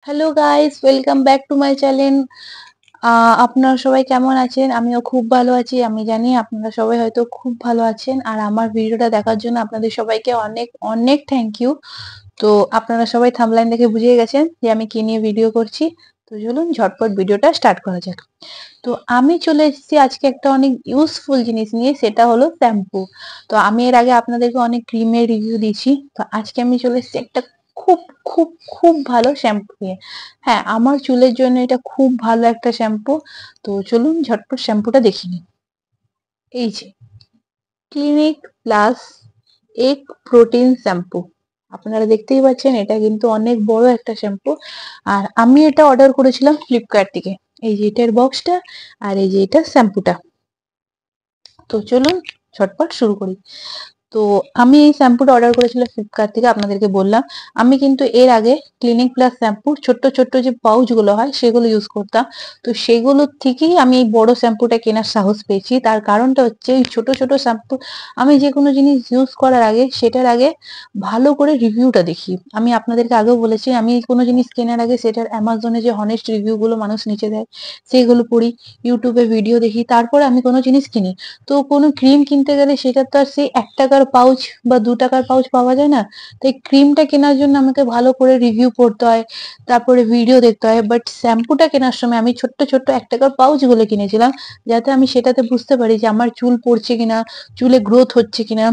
Hello guys, welcome back to my channel. আপনারা সবাই কেমন আছেন? আমিও খুব ভালো আছি। আমি জানি আপনারা সবাই হয়তো খুব ভালো আছেন। আর আমার ভিডিওটা দেখার জন্য আপনাদের সবাইকে অনেক অনেক থ্যাংক ইউ। তো আপনারা সবাই থাম্বনেইল দেখে বুঝে গেছেন যে আমি কি নিয়ে ভিডিও করছি। তো চলুন ঝটপট ভিডিওটা স্টার্ট করা যাক। তো আমি চলে এসেছি আজকে একটা অনেক ইউজফুল জিনিস নিয়ে, সেটা হলো শ্যাম্পু। তো আমি এর আগে আপনাদেরকে অনেক ক্রিমের রিভিউ দিয়েছি। তো আজকে আমি চলে এসেছি একটা খুব খুব খুব ভালো শ্যাম্পু নিয়ে। হ্যাঁ, আমার চুলের জন্য এটা খুব ভালো একটা শ্যাম্পু। তো চলুন ঝটপট শ্যাম্পুটা দেখে নিই। এই যে ক্লিনিক প্লাস এক প্রোটিন শ্যাম্পু, আপনারা দেখতেই পাচ্ছেন এটা কিন্তু অনেক বড় একটা শ্যাম্পু। আর আমি এটা অর্ডার করেছিলাম ফ্লিপকার্ট থেকে। এই যে এটার বক্সটা, আর এই যে এটা শ্যাম্পুটা। তো চলুন ঝটপট শুরু করি। তো আমি এই শ্যাম্পুটা অর্ডার করেছিলাম ফ্লিপকার্ট থেকে, আপনাদেরকে বললাম। আমি কিন্তু এর আগে ক্লিনিক প্লাস শ্যাম্পুর ছোট্ট ছোট্ট যে পাউচ গুলো হয় সেগুলো ইউজ করতাম। তো সেগুলোর থেকেই আমি এই বড় শ্যাম্পুটা কেনার সাহস পেয়েছি। তার কারণটা হচ্ছে এই ছোট ছোট শ্যাম্পু আমি যে কোনো জিনিস ইউজ করার আগে সেটার আগে ভালো করে রিভিউটা দেখি। আমি আপনাদেরকে আগেও বলেছি, আমি কোনো জিনিস কেনার আগে সেটার অ্যামাজনে যে হনেস্ট রিভিউ গুলো মানুষ নিচে দেয় সেগুলো পড়ি, ইউটিউবে ভিডিও দেখি, তারপরে আমি কোনো জিনিস কিনি। তো কোনো ক্রিম কিনতে গেলে সেটা তো আর সেই ৳১ পাউচ বা ৳২ পাউচ পাওয়া যায় না। তাই ক্রিমটা কেনার জন্য আমাকে ভালো করে রিভিউ পড়তে হয়, তারপরে ভিডিও দেখতে হয়। বাট শ্যাম্পুটা কেনার সময় আমি ছোট্ট ছোট্ট ৳১ পাউচ গুলো কিনেছিলাম, যাতে আমি সেটাতে বুঝতে পারি যে আমার চুল পড়ছে কিনা, চুলে গ্রোথ হচ্ছে কিনা,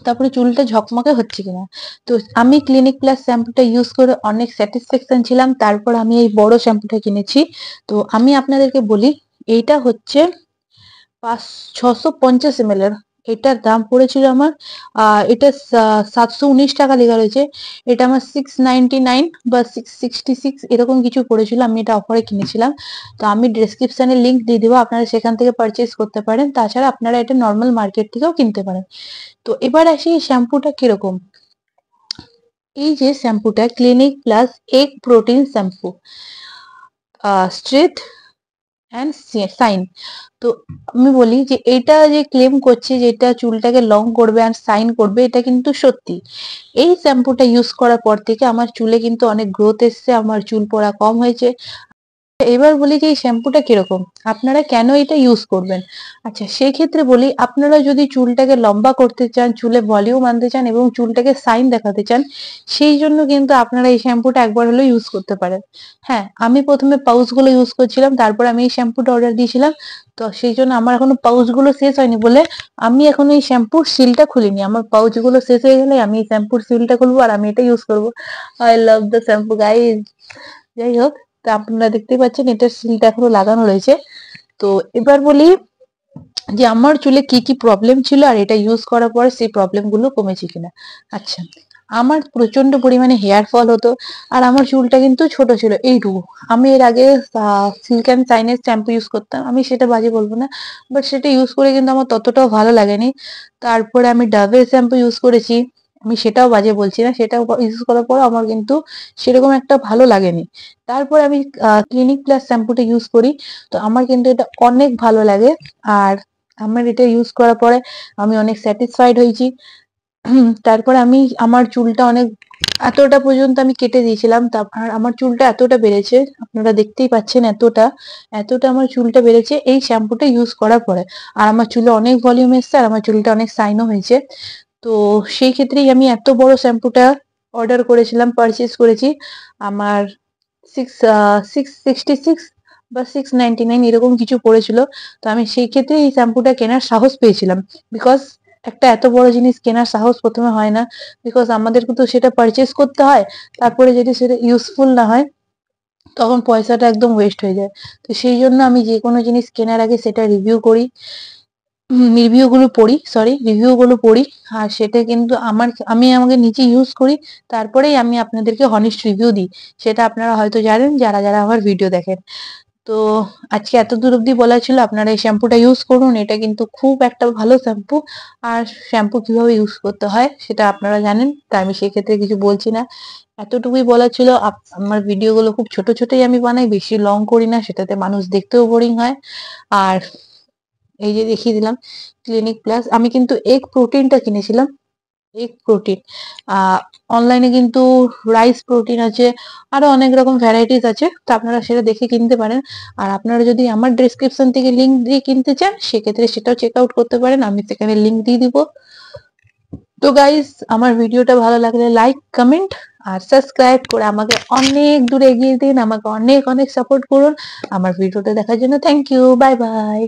তারপরে চুলটা ঝকমকে হচ্ছে কিনা। তো আমি ক্লিনিক প্লাস শ্যাম্পুটা ইউজ করে অনেক স্যাটিসফ্যাকশন ছিলাম। তারপর আমি এই বড় শ্যাম্পুটা কিনেছি। তো আমি আপনাদেরকে বলি, এইটা হচ্ছে 650 ml এর। এটার দাম পড়েছিল আমার, এটা ৳719 লেখা রয়েছে। এটা আমার 699 বা 666 এরকম কিছু পড়েছিল। আমি এটা অফারে কিনেছিলাম। তো আমি ডেসক্রিপশনে লিংক দিয়ে দেবো, আপনারা সেখান থেকে পারচেজ করতে পারেন। তাছাড়া আপনারা এটা নর্মাল মার্কেট থেকেও কিনতে পারেন। তো এবার আসি এই শ্যাম্পুটা কিরকম। এই যে শ্যাম্পুটা ক্লিনিক প্লাস এক protein shampoo, straight and shine. তো আমি বলি যে এটা যে ক্লেম করছে যে এটা চুলটাকে লং করবে আর শাইন করবে, এটা কিন্তু সত্যি। এই শ্যাম্পুটা ইউজ করার পর থেকে আমার চুলে কিন্তু অনেক গ্রোথ এসছে, আমার চুল পড়া কম হয়েছে। এবার বলি যে এই শ্যাম্পুটা কিরকম, আপনারা কেন এটা ইউজ করবেন। আচ্ছা, সেই ক্ষেত্রে বলি, আপনারা যদি চুলটাকে লম্বা করতে চান, চুলে ভলিউম আনতে চান এবং চুলটাকে শাইন দেখাতে চান, সেই জন্য কিন্তু আপনারা এই শ্যাম্পুটা একবার হলেও ইউজ করতে পারেন। হ্যাঁ, আমি প্রথমে পাউচ গুলো ইউজ করছিলাম, তারপর আমি এই শ্যাম্পুটা অর্ডার দিয়েছিলাম। তো সেই জন্য আমার এখনো পাউচ গুলো শেষ হয়নি বলে আমি এখন এই শ্যাম্পুর সিলটা খুলিনি। আমার পাউচ গুলো শেষ হয়ে গেলে আমি এই শ্যাম্পুর সিলটা খুলবো আর আমি এটা ইউজ করবো। I love the shampoo guys. যাই হোক, তো আপনারা দেখতেই পাচ্ছেন এটার সিলটা এখনো লাগানো রয়েছে। তো এবার বলি যে আমার চুলে কি কি প্রবলেম ছিল আর এটা ইউজ করার পর সেই প্রবলেম গুলো কমেছে কিনা। আচ্ছা, আমার প্রচন্ড পরিমাণে হেয়ার ফল হতো, আর আমার চুলটা কিন্তু ছোট ছিল এইটুকু। আমি এর আগে সিল্ক অ্যান্ড শাইনের শ্যাম্পু ইউজ করতাম, আমি সেটা বাজে বলবো না, বাট সেটা ইউজ করে কিন্তু আমার ততটাও ভালো লাগেনি। তারপরে আমি ডাভের শ্যাম্পু ইউজ করেছি, আমি সেটাও বাজে বলছি না, সেটাও ইউজ করার পর আমার কিন্তু সেরকম একটা ভালো লাগেনি। তারপর আমি ক্লিনিক প্লাস শ্যাম্পুটা ইউজ করি। তো আমার কিন্তু এটা অনেক ভালো লাগে। আর আমার এটা ইউজ করার পরে আমি অনেক স্যাটিসফাইড হয়েছি। তারপর আমি আমার চুলটা অনেক এতটা পর্যন্ত আমি কেটে দিয়েছিলাম, তারপর আমার চুলটা এতটা বেড়েছে, আপনারা দেখতেই পাচ্ছেন এতটা এতটা আমার চুলটা বেড়েছে এই শ্যাম্পুটা ইউজ করার পরে। আর আমার চুলে অনেক ভলিউম এসছে, আর আমার চুলটা অনেক শাইনও হয়েছে। তো সেই ক্ষেত্রেই আমি এত বড় শ্যাম্পুটা অর্ডার করেছিলাম, পারচেজ করেছি। আমার সিক্স সিক্সটি সিক্স বা 699 এরকম কিছু পড়েছিল। তো আমি সেই ক্ষেত্রে এই শ্যাম্পুটা কেনার সাহস পেয়েছিলাম, বিকজ একটা এত বড় জিনিস কেনার সাহস প্রথমে হয় না, বিকজ আমাদেরকে তো সেটা পারচেজ করতে হয়। তারপরে যদি সেটা ইউজফুল না হয় তখন পয়সাটা একদম ওয়েস্ট হয়ে যায়। তো সেই জন্য আমি যে কোনো জিনিস কেনার আগে সেটা রিভিউ করি, রিভিউ গুলো পড়ি। আর সেটা কিন্তু আমি আমাকে নিজে ইউজ করি, তারপরেই আমি আপনাদেরকে হনেস্ট রিভিউ দিই। সেটা আপনারা হয়তো জানেন যারা যারা আমার ভিডিও দেখেন। তো আজকে এতদূর অব্দি বলা ছিল, আপনারা এই শ্যাম্পুটা ইউজ করুন, এটা কিন্তু খুব একটা ভালো শ্যাম্পু। আর শ্যাম্পু কিভাবে ইউজ করতে হয় সেটা আপনারা জানেন, তাই আমি সেক্ষেত্রে কিছু বলছি না। এতটুকুই বলা ছিল। আমার ভিডিও গুলো খুব ছোট ছোটই আমি বানাই, বেশি লং করি না, সেটাতে মানুষ দেখতেও বোরিং হয়। আর এই যে দেখিয়ে দিলাম ক্লিনিক প্লাস, আমি কিন্তু এগ প্রোটিনটা কিনেছিলাম। Egg protein. অনলাইনে কিন্তু রাইস প্রোটিন আছে, আরো অনেক রকম ভ্যারাইটিস আছে, তো আপনারা সেটা দেখে কিনতে পারেন। আর আপনারা যদি আমার ডেসক্রিপশন থেকে লিংক দিয়ে কিনতে চান সেক্ষেত্রে সেটাও চেক আউট করতে পারেন, আমি সেখানে লিংক দিয়ে দিব। তো গাইস, আমার ভিডিওটা ভালো লাগলে লাইক, কমেন্ট আর সাবস্ক্রাইব করে আমাকে অনেক দূরে এগিয়ে দিন, আমাকে অনেক অনেক সাপোর্ট করুন। আমার ভিডিওটা দেখার জন্য থ্যাংক ইউ, বাই বাই।